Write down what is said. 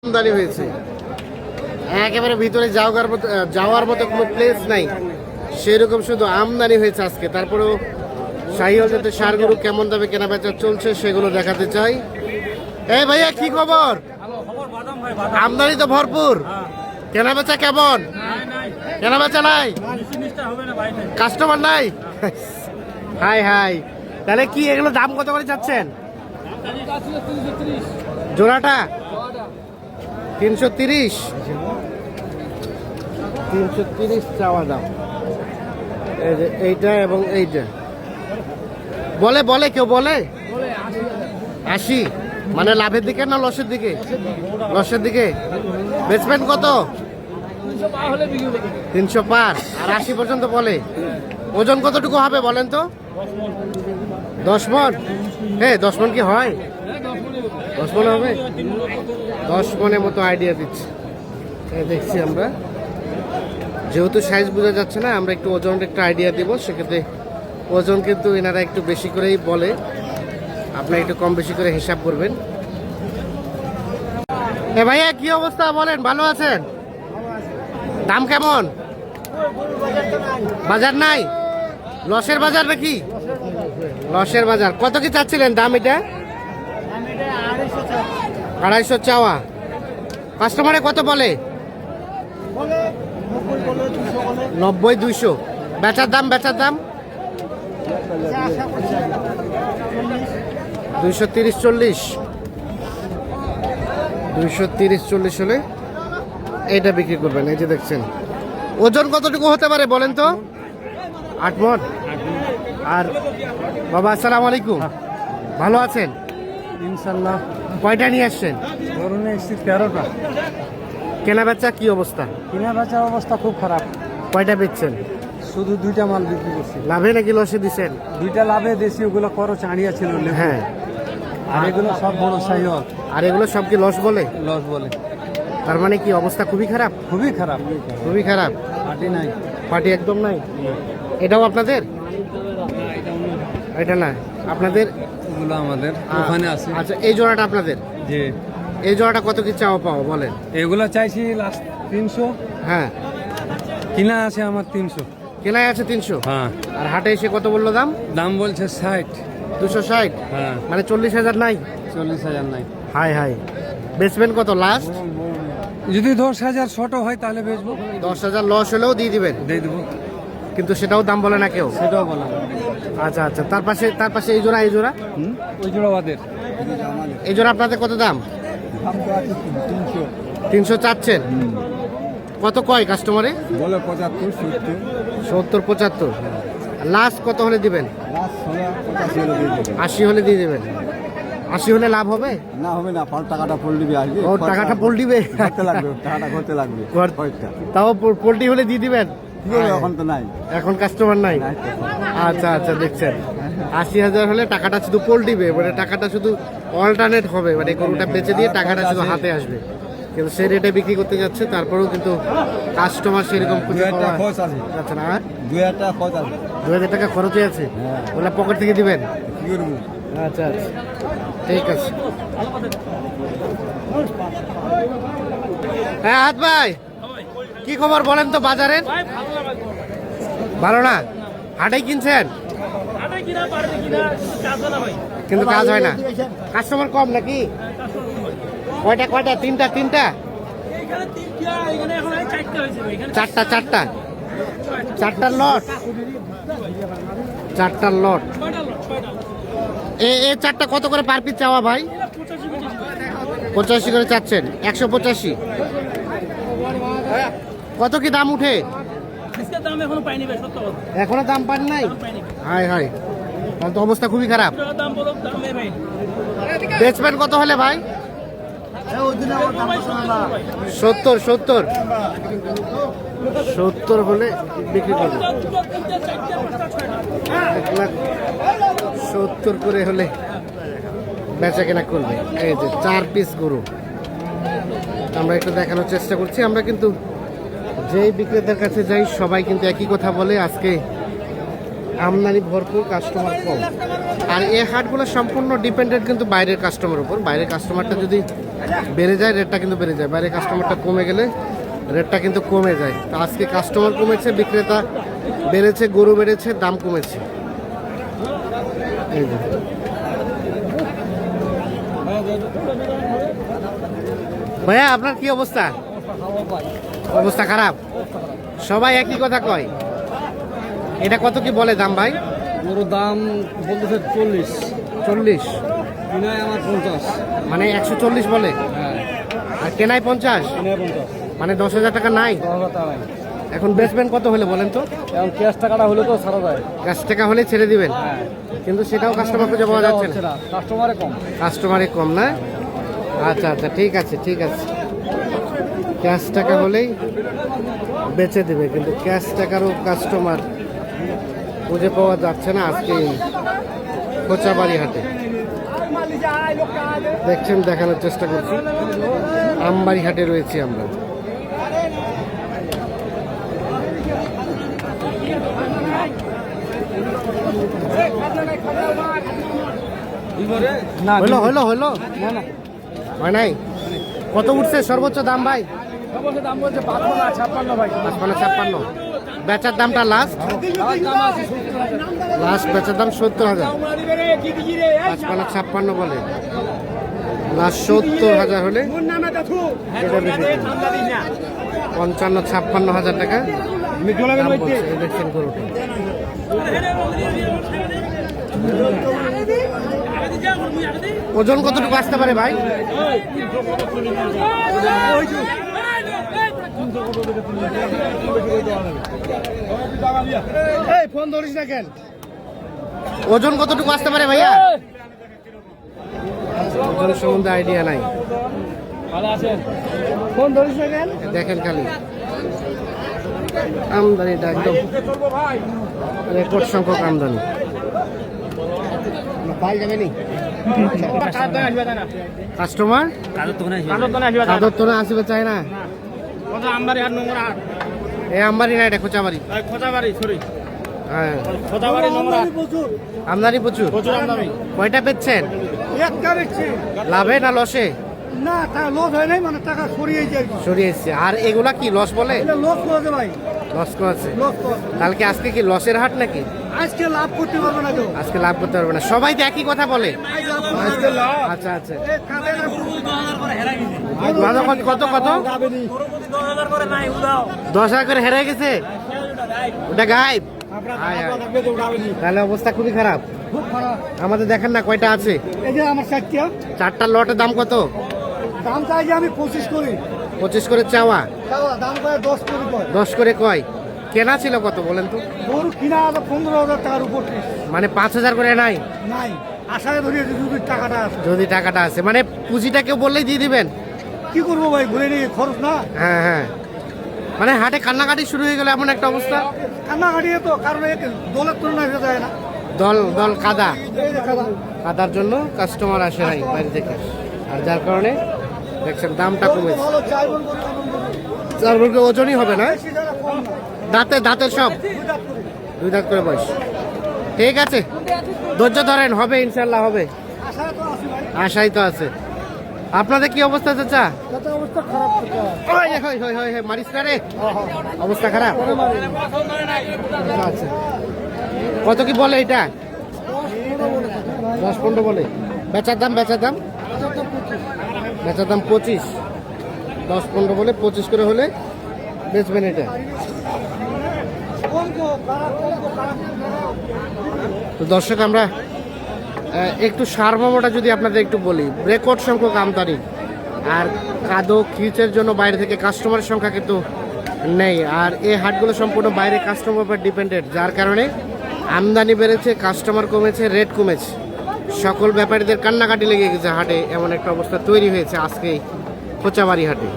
আমদানি হয়েছে একেবারে ভিতরে যাওয়ার মতো কোনো প্লেস নাই, সেরকম শুধু আমদানি হয়েছে আজকে। তারপরেও শাহিওয়াল জাতের ষাঁড় কেমন দামে কেনা বেচা চলছে সেগুলো দেখাতে চাই। এই ভাইয়া কি খবর? আমদানি তো ভরপুর, কেনা বেচা কেমন? কেনা বেচা নাই, কাস্টমার নাই। হাই হাই, তাহলে কি এগুলো দাম কত করে যাচ্ছেন? জোড়াটা 330 চাওয়া দাম। এই যে এইটা এবং এইটা বলে বলে কেউ বলে 80, মানে লাভের দিকে না লসের দিকে? লসের দিকে। বেচবেন কত? 300 পার, আর 80 পর্যন্ত বলে। ওজন কতটুকু হবে বলেন তো? 10 মণ। হ্যাঁ 10 মণ কি হয়? 10 মণ হবে, 10 মণের মতো আইডিয়া দিচ্ছি। দেখছি আমরা, যেহেতু সাইজ বোঝা যাচ্ছে না, আমরা একটু ওজনের একটা আইডিয়া দিব। সেক্ষেত্রে ওজন কিন্তু এনারা একটু বেশি করেই বলে, আপনারা একটু কম বেশি করে হিসাব করবেন। এ ভাইয়া কি অবস্থা বলেন, ভালো আছেন? দাম কেমন? বাজার নাই, লসের বাজার নাকি? লসের বাজার। কত কি চাচ্ছিলেন দাম? এটা 250 চাওয়া। কাস্টমারে কত বলে? 90 200। বেচার দাম? বেচার দাম 230 40। 230 40 হলে এইটা বিক্রি করবেন। এই যে দেখছেন, ওজন কতটুকু হতে পারে বলেন তো? 8 মণ। আর বাবা আসসালামু আলাইকুম, ভালো আছেন? ইনশাল্লাহ। কয়টা নিয়ে আসছেন? ধরুন এসছি 13টা। কেনা বেচা কি অবস্থা? কিনা বেচার অবস্থা খুব খারাপ। কয়টা বেচছেন? শুধু 2টা মাল বিক্রি করছি। লাভে নাকি লসে দিছেন? 2টা লাভে দেশি, ওগুলো করো চাঁড়িয়া ছিল। হ্যাঁ, আর এগুলো সব বড় শাহিওয়াল। আর এগুলো সব কি লস বলে? লস বলে। তার মানে কি অবস্থা খুবই খারাপ? খুবই খারাপ, খুবই খারাপ। পার্টি নাই, পার্টি একদম নাই। এটাও আপনাদের? এটা না আপনাদের, এগুলো আমাদের ওখানে আছে। আচ্ছা, এই জোড়াটা আপনাদের? যে এই জোড়াটা কত কি চাওয়া পাওয়া বলেন? এগুলো চাইছি লাস্ট 300। হ্যাঁ, কিনা আছে আমার 300। কেনাই আছে 300। হ্যাঁ, আর হাটে এসে কত বললো দাম? দাম বলছে 60। 260, হ্যাঁ, মানে 40,000 নাই? 40,000 নাই। হাই হাই, বেচবেন কত লাস্ট? যদি 10,000 ছোট হয় তাহলে বেচবো। 10,000 লস হলেও দিয়ে দিবেন? দিয়ে দেবো, কিন্তু সেটাও দাম বলে না কেউ? সেটাও বললাম। আচ্ছা আচ্ছা, তার পাশে এই জোড়া, এই জোড়া? ওই জোড়া ওদের। এই জোড়া আপনাদের কত দাম? 300 চাচ্ছেন? কত কয় কাস্টমারে? বলে 75 70। 70 75। লাস্ট কত হলে দিবেন? 80 হলে দিয়ে দেবেন। 80 হলে লাভ হবে? না হবে না, টাকাটা পোল্ট্রি আসবে। ও টাকাটা পোল্ট্রিবে, করতে লাগবে, টাকাটা করতে লাগবে। তাও পোল্ট্রি হলে দিয়ে দিবেন? এখন তো নাই, এখন কাস্টমার নাই। আচ্ছা আচ্ছা, দেখছেন 80,000 হলে টাকাটা শুধু পোল্ট্রিবে, মানে টাকাটা শুধু অল্টারনেট হবে, মানে গরুটা বেচে দিয়ে টাকাটা শুধু হাতে আসবে। কিন্তু সে রেটে বিক্রি করতে যাচ্ছে, তারপরেও কিন্তু কাস্টমার সেরকম খুঁজে পাওয়া যাচ্ছে না। 2,000 টাকা খরচই আছে, ওগুলা পকেট থেকে দিবেন? আচ্ছা আচ্ছা, ঠিক আছে। হ্যাঁ হাত ভাই, কি খবর বলেন তো বাজারের? ভালো না? হাটেই কিনছেন কিন্তু কাজ হয় না, কাস্টমার কম নাকি? কয়টা কয়টা? তিনটা? চারটার লট? চারটার লট। এ চারটা কত করে পার পিস চাওয়া ভাই? 85 করে চাচ্ছেন? 185। কত কি দাম উঠে? এখনো দাম পান নাই? হাই হাই, তাহলে তো অবস্থা খুবই খারাপ। বেচবেন কত হলে ভাই? 70 হলে বিক্রি করবেন। 1,70,000 করে হলে বেচা কেনা করবে। এই যে 4 পিস গরু আমরা একটু দেখানোর চেষ্টা করছি। আমরা কিন্তু যেই বিক্রেতার কাছে যাই সবাই কিন্তু একই কথা বলে, আজকে আমদানি ভরপুর, কাস্টমার কম। আর এই হাটগুলো সম্পূর্ণ ডিপেন্ডেন্ট কিন্তু বাইরের কাস্টমার উপর। বাইরের কাস্টমারটা যদি বেড়ে যায়, রেটটা কিন্তু বেড়ে যায়। বাইরে কাস্টমারটা কমে গেলে রেটটা কিন্তু কমে যায়। তো আজকে কাস্টমার কমেছে, বিক্রেতা বেড়েছে, গরু বেড়েছে, দাম কমেছে। এই যে। ভাইয়া আপনার কি অবস্থা? অবস্থা খারাপ, সবাই একই কথা কয়। এটা কত কি বলে দাম ভাই? গরুর দাম বলতেছে 40, 40, কিনায় আমার 50। মানে 140 বলে, হ্যাঁ, আর কেনায় 50, কিনায় 50, মানে 10,000 টাকা নাই। 10,000 টাকা নাই। এখন বেচবেন কত হলে বলেন তো? এখন ক্যাশ টাকাটা হলে তো ছাড়া যায়। ক্যাশ টাকা হলে ছেড়ে দিবেন, হ্যাঁ, কিন্তু সেটাও কাস্টমার খুঁজে পাওয়া যাচ্ছে না। কাস্টমারে কম। কাস্টমারে কম না? আচ্ছা আচ্ছা, ঠিক আছে ঠিক আছে। ক্যাশ টাকা হলেই বেচে দেবে, কিন্তু ক্যাশ টাকারও কাস্টমার খুঁজে পাওয়া যাচ্ছে না আজকে কোচাবাড়ি হাটে। দেখছেন, দেখানোর চেষ্টা করছি, আমবাড়ি হাটে রয়েছি আমরা। না, হইলো হইলো হইলো না না, হয় নাই? কত উঠছে সর্বোচ্চ দাম ভাই? সর্বোচ্চ দাম বলছে 55 ভাই। 56। বেচার দামটা লাস্ট বেচার দাম 70,000। 55 বলে, লাস্ট 70,000 হলে এটা বেশি। 55-56 টাকা দাম বলছে। এই দেখছেন গরুটা। ওজন কতটুকু আসতে পারে ভাই? ফোন ধরিস না কেন? ওজন কতটুকু আসতে পারে ভাইয়া? ওজন সম্বন্ধে আইডিয়া নাই। ভালো আছেন? ফোন ধরিস না কেন? দেখেন খালি আমদানিটা একদম রেকর্ড সংখ্যক আমদানি। পাই যাবে নি কাস্টমার কাদর তো না আসবে চাই না। এই আমবাড়ি না, এটা খোঁচাবাড়ি। হ্যাঁ, আমদানি প্রচুর। কয়টা পেচ্ছেন? লাভে না লসে? না, টাকা লস হয় নাই, মানে টাকা সরিয়েছে। সরিয়েছে। আর এগুলা কি লস বলে? লস করেছে ভাই, লস করেছে। লস করেছে। কালকে আজকে কি লসের হাট নাকি? আজকে লাভ করতে পারবে না কেউ। আজকে লাভ করতে পারবে না, সবাই তো একই কথা বলে। আজকে লাভ। আচ্ছা আচ্ছা, এ কাঁদে না, কত কত? 10,000 করে হেরে গেছে, ওটা গায়েব। হায় হায়। তাহলে অবস্থা খুবই খারাপ। খুব খারাপ। আমাদের দেখেন না কয়টা আছে? এই যে আমার 4টা, চারটা লটের দাম কত? দাম চাই যে আমি 25 করি। 25 করে চাওয়া, দাম করে 10 করি কয়। 10 করে কয়। কেনা ছিল কত বলেন তো? গরু কিনা আছে 15,000 টাকার উপর। মানে 5,000 করে নাই? নাই, আশায় ধরিয়েছে যদি টাকাটা আছে। যদি টাকাটা আছে, মানে পুঁজিটা কেউ বললেই দিয়ে দিবেন? কি করবো ভাই, ঘুরে নিয়ে খরচ না। হ্যাঁ হ্যাঁ, মানে হাটে কান্নাকাটি শুরু হয়ে গেল এমন একটা অবস্থা। কান্না কাটিয়ে তো, কারণ দলের তুলনায় হয়ে যায় না। দল দল কাদা, এই যে খাবার। কাদার জন্য কাস্টমার আসে নাই বাইরে থেকে, আর যার কারণে দেখছেন দামটা কমেছে। ভালো চাইবেন গরু, যার বলতে ওজনই হবে না, বেশি জায়গা কম না। দাঁতের সব 2 দাঁত করে বয়স। ঠিক আছে, ধৈর্য ধরেন, হবে ইনশাল্লাহ হবে, আশায় তো আছি ভাই। আশাই তো আছে। আপনাদের কি অবস্থা চাচা? যাতে অবস্থা খারাপ থাকে। মারিস না রে, অবস্থা খারাপ। আচ্ছা, কত কি বলে এটা? 10-15 বলে। বেচার দাম বেচার দাম 25। 10-15 বলে, 25 করে হলে বেচবেন এটা। তো দর্শক, আমরা একটু সারমর্মটা যদি আপনাদের একটু বলি, রেকর্ড সংখ্যক আমদানি, আর কাদো খিচের জন্য বাইরে থেকে কাস্টমারের সংখ্যা কিন্তু নেই। আর এই হাটগুলো সম্পূর্ণ বাইরে কাস্টমার উপর ডিপেন্ডেন্ট, যার কারণে আমদানি বেড়েছে, কাস্টমার কমেছে, রেট কমেছে। সকল ব্যাপারীদের কান্নাকাটি লেগে গেছে হাটে, এমন একটা অবস্থা তৈরি হয়েছে আজকে কোচাবাড়ি হাটে।